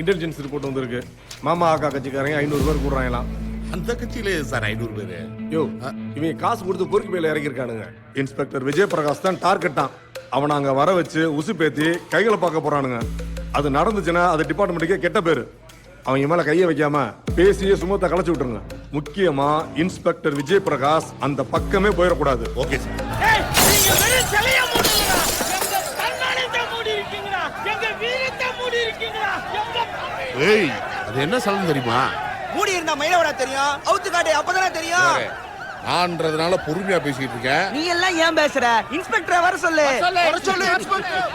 Intelligence report வந்திருக்கு. மாமா அக்கா கட்சிக்காரங்க 500 பேர் கூடுறாங்களாம். அந்த கட்சியிலே சார் 500 பேரு. யோ இவன் காசு கொடுத்து பொறுக்கு மேல இறங்கியிருக்கானுங்க. இன்ஸ்பெக்டர் விஜய் பிரகாஷ் தான் டார்கெட் தான். அவனை அங்க வர வச்சு உசு பேத்தி கைகளை பார்க்க போறானுங்க. அது நடந்துச்சுன்னா அது டிபார்ட்மெண்ட்டுக்கே கெட்ட பேரு. அவங்க மேல கையை வைக்காம பேசியே சுமத்தை கலைச்சு விட்டுருங்க. முக்கியமா இன்ஸ்பெக்டர் விஜய் பிரகாஷ் அந்த பக்கமே போயிடக்கூடாது. Okay sir. ஏய் அது என்ன சலம் தெரியுமா? மூடி இருந்தா மயிலவரா தெரியும், அவுத்து காட்டு அப்பதானே தெரியும். நான்றதுனால பொறுமையா பேசிட்டு இருக்கேன். நீ எல்லாம் ஏன் பேசுற? இன்ஸ்பெக்டரை வர சொல்லு. வர சொல்லு இன்ஸ்பெக்டர்.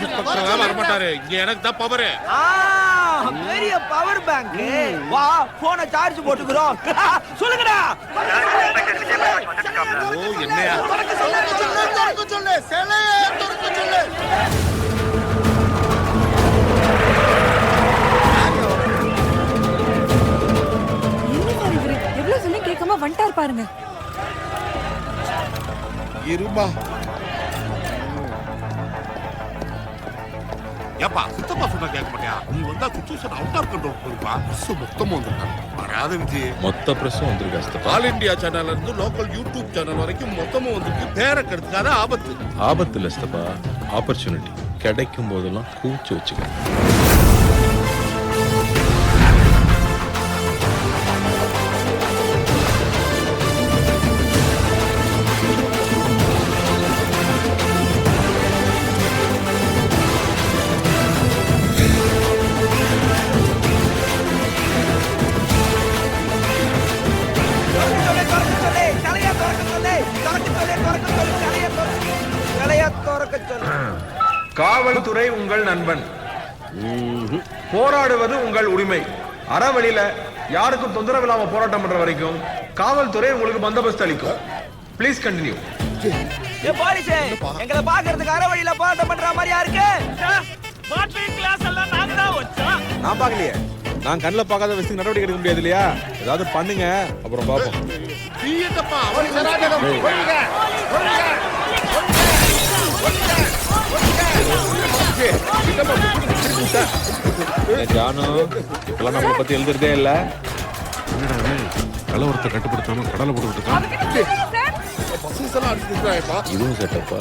இன்ஸ்பெக்டர் வர மாட்டாரு. இங்க எனக்கு தான் பவர். பெரிய பவர் பேங்க். வா போனை சார்ஜ் போட்டுக்குறோம். சொல்லுங்கடா. ஓ என்னையா? தொடக்க சொல்லு. சேலைய தொடக்க சொல்லு. கேட்காம வந்துட்டார் பாருங்க. இருமா. ஏப்பா சுத்தமா சொன்னா கேட்க மாட்டியா? நீ வந்தா சிச்சுவேஷன் அவுட் ஆஃப் கண்ட்ரோல் போயிருப்பா. பிரஸ் மொத்தமும் வந்திருக்காங்க. வராத விஜய். மொத்த பிரஸும் வந்திருக்கு. ஆல் இந்தியா சேனல்ல இருந்து லோக்கல் யூடியூப் சேனல் வரைக்கும் மொத்தமும் வந்திருக்கு. பேரை கெடுத்துக்காத ஆபத்து. ஆபத்து இல்ல ஸ்தபா, ஆப்பர்ச்சுனிட்டி. கிடைக்கும் போதெல்லாம் கூச்சு வச்சுக்க. காவல்துறை உங்கள் நண்பன். போராடுவது உங்கள் உரிமை. அறவழியில யாருக்கும் தொந்தரவு இல்லாம போராட்டம் பண்ற வரைக்கும் காவல்துறை உங்களுக்கு பந்தோபஸ்து அளிக்கும். Please continue. எங்களை பாக்குறதுக்கு அறவழியில போராட்டம் பண்ற மாதிரியா இருக்கு? நான் பாக்கலையே. நான் கண்ணில் பார்க்காத விஷயம் நடவடிக்கை எடுக்க முடியாது இல்லையா? ஏதாவது பண்ணுங்க, அப்புறம் பார்ப்போம். இப்பெல்லாம் நம்மளை பத்தி எழுதுறதே இல்ல. கலவரத்தை கட்டுப்படுத்தாம கடலை போட்டு இதுவும் செட்டப்பா.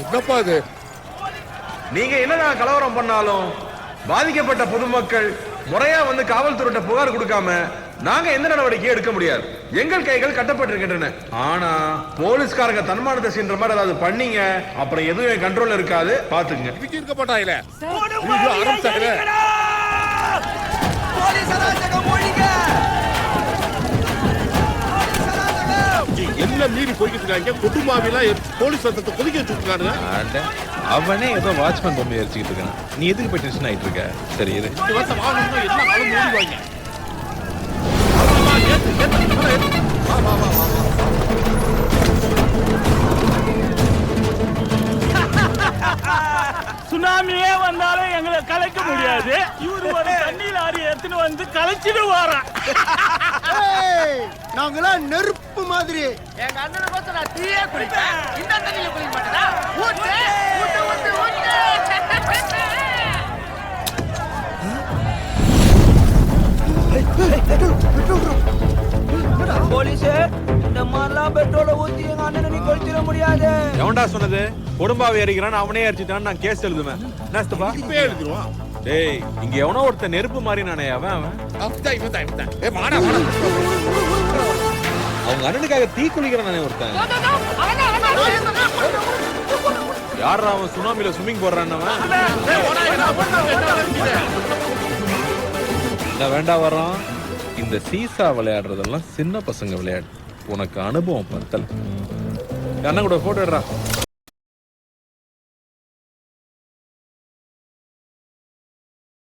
என்னப்பா இது? நீங்க என்னதான் கலவரம் பண்ணாலும் பாதிக்கப்பட்ட பொதுமக்கள் முறையா வந்து காவல்துறையிட்ட புகார் கொடுக்காம நாங்க எந்த நடவடிக்கையும் எடுக்க முடியாது. எங்கள் கைகள் கட்டப்பட்டிருக்கின்றன. ஆனா போலீஸ்காரங்க தன்மானத்தை சென்ற மாதிரி ஏதாவது பண்ணீங்க, அப்புறம் எதுவும் கண்ட்ரோல் இருக்காது. பாத்துங்க. இருக்க மாட்டாங்களே. எல்லாம் மீறி போய்கிட்டு இருக்காங்க. குடும்பாவெல்லாம் போலீஸ் சத்தத்தை கொதிக்க வச்சுருக்காங்க. அவனே ஏதோ வாட்ச்மேன் பொம்மை எரிச்சுக்கிட்டு இருக்கான். நீ எதுக்கு போய் டென்ஷன் ஆயிட்டு இருக்க? சரி இது சுனாமியே வந்தாலும் எங்களை கலைக்க முடியாது. இவரு ஒரு தண்ணி லாரி எடுத்துன்னு வந்து கலைச்சிட்டு வரான். நாங்களாம் நெருப்பு மாதிரி. எங்க அண்ணனை பார்த்து நான் தீயே குளிப்பேன். இந்த தண்ணியில குளிக்க மாட்டேனா? போலீஸ் இந்த மாதிரிலாம் பெட்ரோலை ஊத்தி எங்க அண்ணனை நீ கொளுத்திட முடியாது. எவன்டா சொன்னது? குடும்பாவை எரிக்கிறான், அவனே எரிச்சிட்டான்னு நான் கேஸ் எழுதுவேன். எழுதுருவான். டேய், இங்க எவனோ ஒருத்த நெருப்பு மாதிரி நானே. அவன் அவங்க அண்ணனுக்காக தீ குளிக்கிறானே ஒருத்தன். யாரா அவன்? சுனாமில ஸ்விம்மிங் போடுறான். வேண்டாம் வரோம். இந்த சீசா விளையாடுறதெல்லாம் சின்ன பசங்க விளையாடு. உனக்கு அனுபவம் பத்தல. அண்ணன் கூட போட்டோ எடுறா.